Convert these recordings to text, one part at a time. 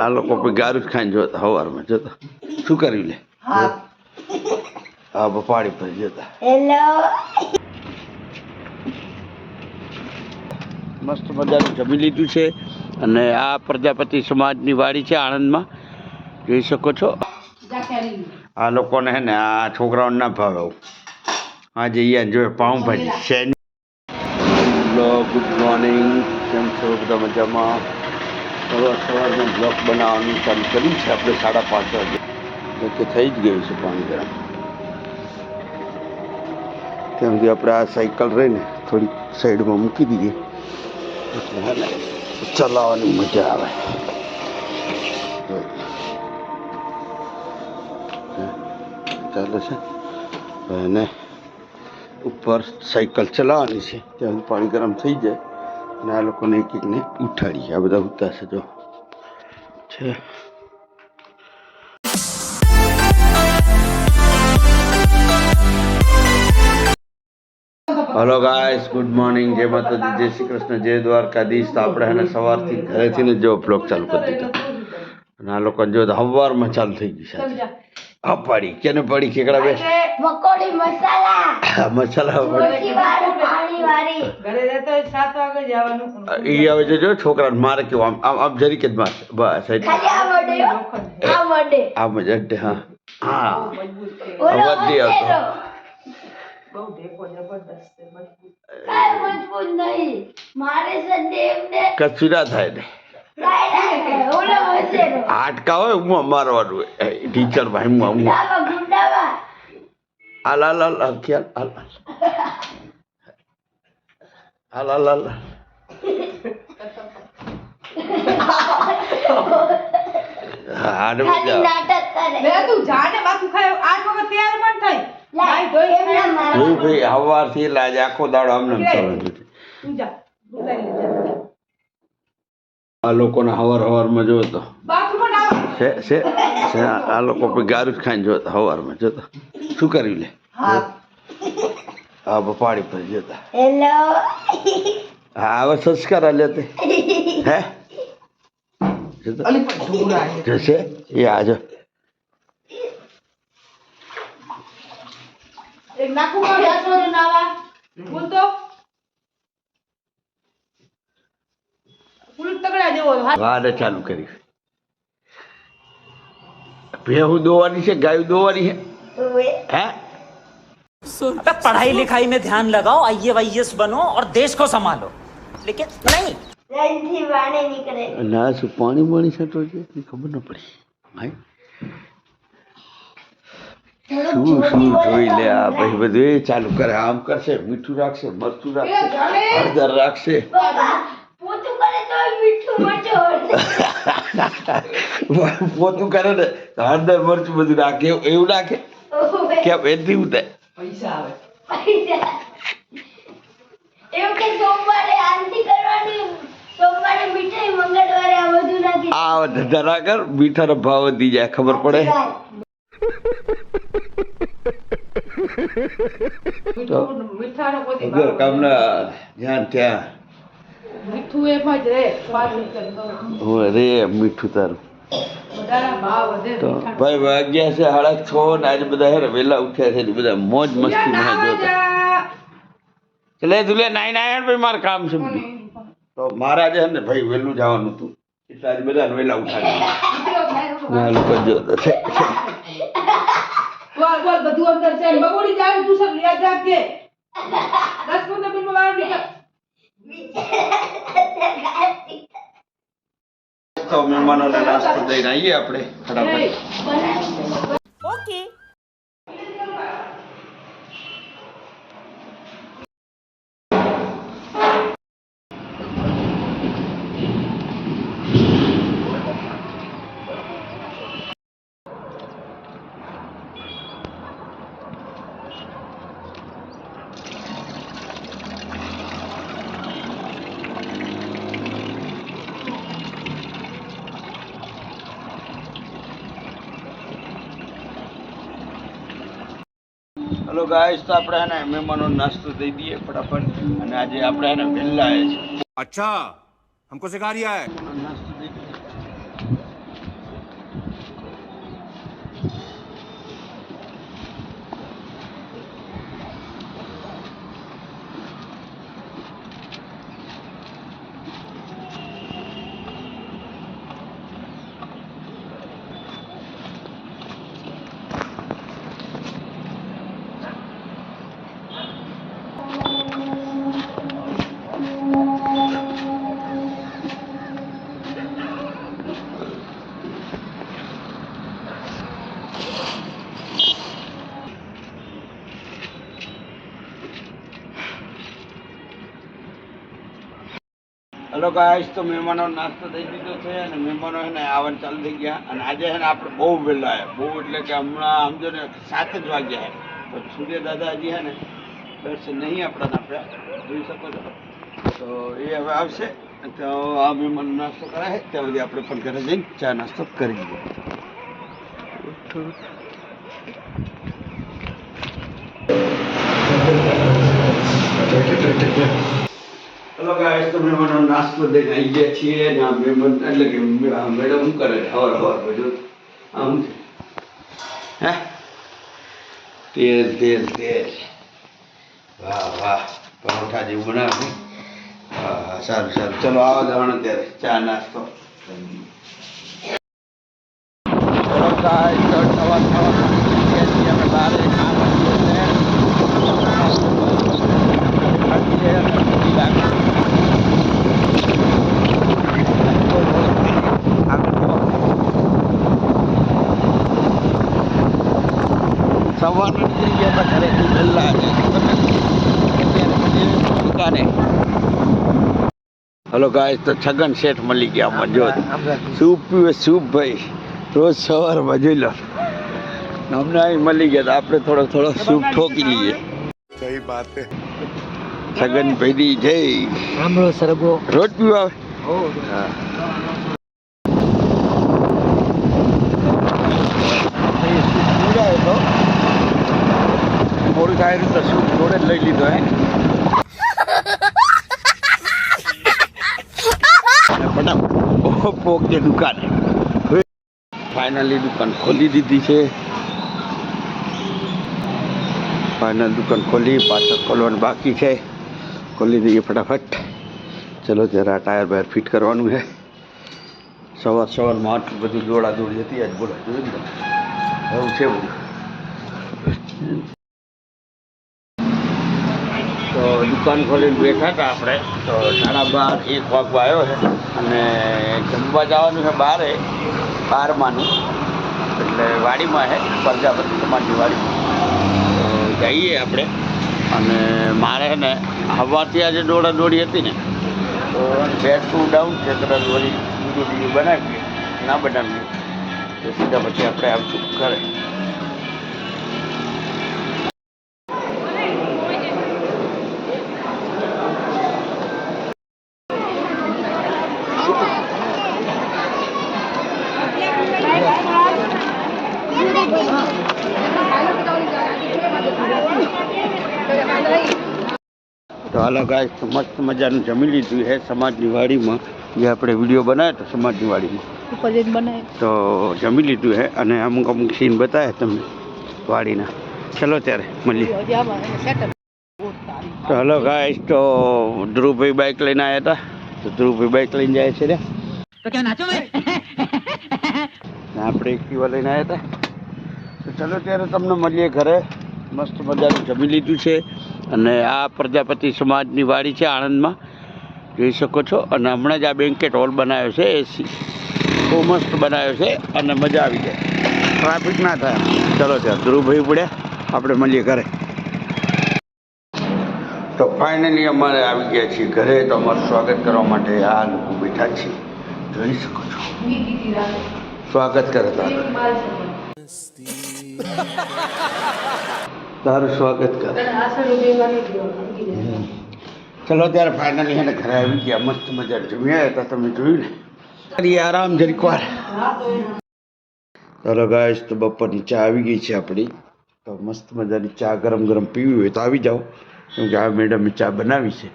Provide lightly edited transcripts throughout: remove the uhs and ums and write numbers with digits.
આ લોકો ગારું જ ખાઈને જોતા સવારમાં જોતા શું કર્યું લે હા પાડી પર જતા મસ્ત મજાનું જમી લીધું છે અને આ પ્રજાપતિ સમાજની વાડી છે આણંદમાં જોઈ શકો છો. આ લોકોને હે ને આ છોકરાઓને ના ભાવે આવું. હા જઈએ જોઈએ પાઉંભાજી શેની. ગુડ મોર્નિંગ, કેમ છો બધા મજામાં? સવારમાં બ્લોગ બનાવવાનું ચાલુ કર્યું છે આપણે 5:30 વાગે કે થઈ જ ગયું છે પાણી ગરમ. ત્યાં સુધી આપણે આ સાયકલ રહીને થોડીક સાઈડમાં મૂકી દઈએ એટલે હે ને ચલાવવાની મજા આવે. ચાલે છે અને ઉપર સાયકલ ચલાવવાની છે ત્યાં પાણી ગરમ થઈ જાય અને આ લોકોને એક એકને ઉઠાડીએ. આ બધા ઉતારશે જો છે. હલો ગાઈસ, ગુડ મોર્નિંગ, જય માતાજી, જય શ્રી કૃષ્ણ, જય દ્વારકાધીશ. તો આપણે એને સવારથી ઘરેથી ને જો બ્લોગ ચાલુ કરી દીધો અને આ લોકો જો સવારમાં ચાલુ થઈ ગયું છે. હા પાડી કેને પડી ખેકડા બે પકોડી મસાલા પડી પાણી વાળી ઘરે રહેતો 7 વાગે જવાનું. ઈ આવે છે જો છોકરાને મારે કેવું આમ આમ જરી કે માર બસ ખાલી આ મડે હા હા વધી આવતો બહુ ઢેકો જબરદસ્ત છે. મજબૂત નહીં મારે સંદેવને કચરા થાય ને આટકા હોય હું મારવાનું ટીચર ભાઈ હું હાલ હાલ હાલ ખ્યાલ હાલ હાલ હાલ હાલ સવારથી લાજ આખો દાડો આમને આ લોકોને હવારમાં જોતો છે આ લોકો ગારું જ ખાઈને જોતા સવારમાં જોતા શું કર્યું લે હા પાડી પર જતા હા હવે સંસ્કાર આલ્યા તે હે જશે એ આજો વાડે ચાલુ કરી. ભેહું દોવાની છે, ગાયું દોવાની છે હે. पढ़ाई लिखाई में ध्यान लगाओ, IAS बनो और देश को संभालो, लेकिन नहीं ના શું પાણી પાણી છટો છે ખબર ન પડી. શું શું જોઈ લે આ ભાઈ બધું એ ચાલુ કરે. આમ કરશે, મીઠું રાખશે, મરચું રાખશે, હળદર રાખશે. પોતું કરે ને હળદર મરચું બધું રાખે એવું રાખે કેમ એથી ઉતાય પૈસા આવે એવું કે સોમવારે આરતી કરવાની, સોમવારે મીઠાઈ, મંગળવારે આ બધું નાખી આ ધરા કર મીઠાનો ભાવ વધી જાય ખબર પડે. કામના ધ્યાન ત્યાં મીઠું એમાં જ રે મીઠું તારું તો ભાઈ વાગ્યા છે 6:30 ને આજે બધા હે ને વહેલા ઉઠ્યા છે બધા મોજ મસ્તી માં જોતા. એટલે તુલે નાઈ ભાઈ મારે કામ છે તો મારે આજે ને ભાઈ વહેલું જવાનું હતું એટલે આજે બધા વહેલા ઉઠાડ્યા લોકો જોતા છે. બધું અંદર છે બગોડી જાય તું સર યાદ રાખજે 10-15 મિનિટમાં બહાર નીકળ. તો મહેમાનોને નાસ્તો દઈને આવીએ આપણે ફટાફટ. ओके हेलो गाइस, तो આપણે એને મહેમાનો નાસ્તો દઈ દઈએ ફટાફટ અને આજે આપણે એને વહેલા આવ્યા છે. अच्छा हमको सिखा रिया है નાસ્તો દઈ દઈએ હલો ગાઈસ, તો મહેમાનો નાસ્તો થઈ દીધો છે અને મહેમાનો છે ને આવવાનું ચાલુ થઈ ગયા. અને આજે છે ને આપણે બહુ વહેલા આવ્યા, બહુ એટલે કે હમણાં સમજો ને 7 જ વાગ્યા છે. તો સૂર્ય દાદા હજી છે ને દર્શન નહીં આપણાને આપ્યા, જોઈ શકો છો. તો એ હવે આવશે તો આ મહેમાનો નાસ્તો કરાય ત્યાં સુધી આપણે પણ ઘરે જઈને ચા નાસ્તો કરી દઈએ. હલો ગાઈસ, તો મહેમાનો નાસ્તો દઈને આવી ગયા છીએ ને આ મહેમાન એટલે કે મેડમ શું કરે હવાર બધું આમ હે તેલ વાહ વાહ પરોઠા જેવું બનાવે. હા સારું ચલો આવો જવાનું ત્યારે ચા નાસ્તો. ચલો ગાઈસ, તો સવાર અમે બહાર સવારના નીકળી ગયા હતા ઘરેથી વહેલા દુકાને. હલો ગાઈસ, તો છગન શેઠ મળી ગયા મજોત. સૂપ પીવે સૂપ ભાઈ, રોજ સવારમાં જોઈ લો. અમને અહીં મળી ગયા તો આપણે થોડો સૂપ ઠોકી લઈએ. સહી બાત હે. છગન ભાઈ જય આમળો સરગો રોજ પીવા આવે. હા મોડું થાય તો શું જોડે જ લઈ લીધો હે. ફટાફટ પોકે દુકાને. ફાઇનલી દુકાન ખોલી દીધી છે. ફાઇનલ દુકાન ખોલી, પાછળ ખોલવાનું બાકી છે. ખોલી દઈએ ફટાફટ. ચલો ત્યારે આ ટાયર બાયર ફિટ કરવાનું છે. સવારમાં આટલું બધું દોડાદોડી હતી આજ. બોલો જોયું ને એવું છે બધું. તો દુકાન ખોલીને બેઠા હતા આપણે. તો 12:30 વાગવા આવ્યો છે અને જમવા જવાનું છે બારમાનું, એટલે વાડીમાં છે પ્રજાપતિ સમાજની વાડીમાં. તો જઈએ આપણે. અને મારે ને હવાથી આજે દોડાદોડી હતી ને તો બેટરું ડાઉન છે. તરત વળી બીજું બનાવીએ, ના બનાવીએ તો સીધા પછી આપણે આવશું ઘરે. તો હાલો ગાઈસ, તો મસ્ત મજાનું જમી લીધું છે સમાજની વાડીમાં, જે આપણે વિડીયો બનાવ્યો હતો સમાજની વાડીમાં. તો જમી લીધું છે અને અમુક સીન બતાવે તમને વાડીના. ચલો ત્યારે મળીએ. તો હલો ગાઈસ, તો ધ્રુવભાઈ બાઇક લઈને આવ્યા હતા. તો ધ્રુવભાઈ બાઇક લઈને જાય છે રે. તો ક્યાં નાચો આપણે એક્ટિવા લઈને આવ્યા હતા. તો ચલો ત્યારે તમને મળીએ ઘરે. મસ્ત મજાનું જમી લીધું છે અને આ પ્રજાપતિ સમાજની વાડી છે આણંદમાં, જોઈ શકો છો. અને હમણાં જ આ બેન્કેટ હોલ બનાવ્યો છે, એસી બહુ મસ્ત બનાવ્યો છે અને મજા આવી જાય, ટ્રાફિક ના થાય. ચલો ત્યાં ધ્રુવભાઈ પડ્યા, આપણે મળીએ ઘરે. તો ફાઇનલી અમારે આવી ગયા છીએ ઘરે. તો અમારું સ્વાગત કરવા માટે આ લોકો બેઠા છે, જોઈ શકો છો. સ્વાગત કરે તારું સ્વાગત કરે. ચલો ત્યારે ફાઇનલી એને ઘરે આવી ગયા. મસ્ત મજા જમ્યા હતા, તમે જોયું ને. કરી આરામ જરીક વાર. ચલો ગાઈસ, તો બપોરની ચા આવી ગઈ છે આપણી. તો મસ્ત મજાની ચા ગરમ પીવી હોય તો આવી જાઓ, કેમ કે આ મેડમે ચા બનાવી છે.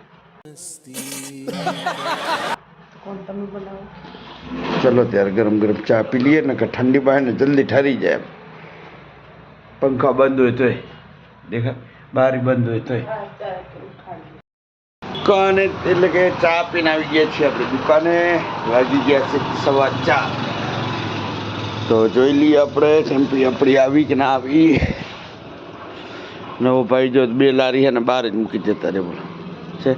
ચલો ત્યારે ગરમ ચા પી લઈએ ને, કે ઠંડી બહાર ને જલ્દી ઠરી જાય. પંખા બંધ હોય તોય દેખા, બારી બંધ હોય તોય. દુકાને એટલે કે ચા પીને આવી ગયા છીએ આપણે દુકાને. વાગી ગયા છે 4:15. તો જોઈ લઈએ આપણે ટેમ્પી આપણી આવી કે ના આવી. નવો ભાઈ જો 2 લારી છે ને બહાર જ મૂકી જતા રે. બોલો છે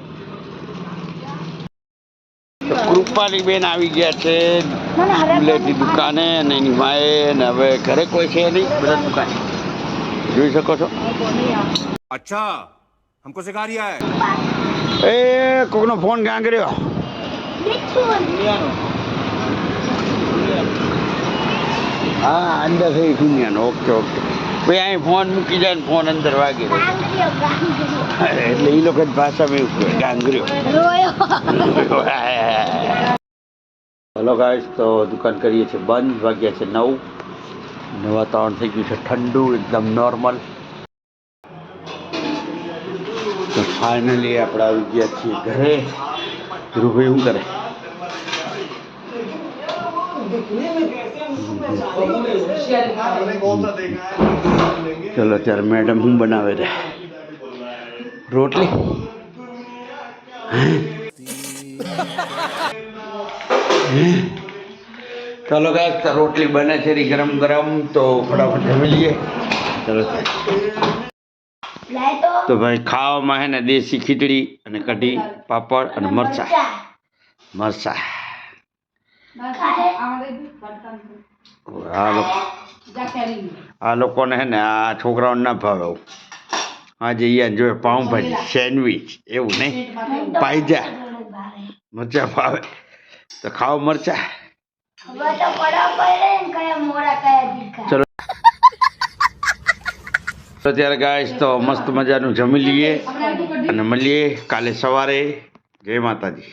તો કૃપાલી બેન આવી ગયા છે સ્કૂલેથી દુકાને, અને એની માએ. ને હવે ઘરે કોઈ છે નહીં, બધા દુકાને જોઈ શકો છો. अच्छा हमको सिखा रिया है. એ કોકનો ફોન ક્યાં કર્યો? હા અંદર થઈ દુનિયાનો. ઓકે ઓકે ભાઈ અહીં ફોન મૂકી જાય ને ફોન અંદર વાગી જાય એટલે એ લોકો ભાષામાં એવું કહે ગાંગર્યો. હલો ગાઈસ, તો દુકાન કરીએ છીએ બંધ. વાગ્યા છે 9 ને વાતાવરણ થઈ ગયું છે ઠંડુ, એકદમ નોર્મલ. તો ફાઇનલી આપણે આવી ગયા છીએ ઘરે. ધ્રુવભાઈ શું કરે? ચલો ત્યારે મેડમ શું બનાવે છે? રોટલી. ચલો ગાઈસ, રોટલી બને છે ગરમ ગરમ, તો ફટાફટ જમી લઈએ. ચલો તો ભાઈ ખાવામાં હે ને દેશી ખીચડી અને કઢી, પાપડ અને મરચા. આ લોકોને હે ને આ છોકરાઓને ના ભાવે આવું. આજે અહીંયા જોઈએ પાઉંભાજી, સેન્ડવીચ એવું નહીં, પાઈજા મરચા ભાવે. તો ખાઓ મરચા. ચલો તો ત્યારે ગાઈસ, તો મસ્ત મજાનું જમી લઈએ અને મળીએ કાલે સવારે. જય માતાજી.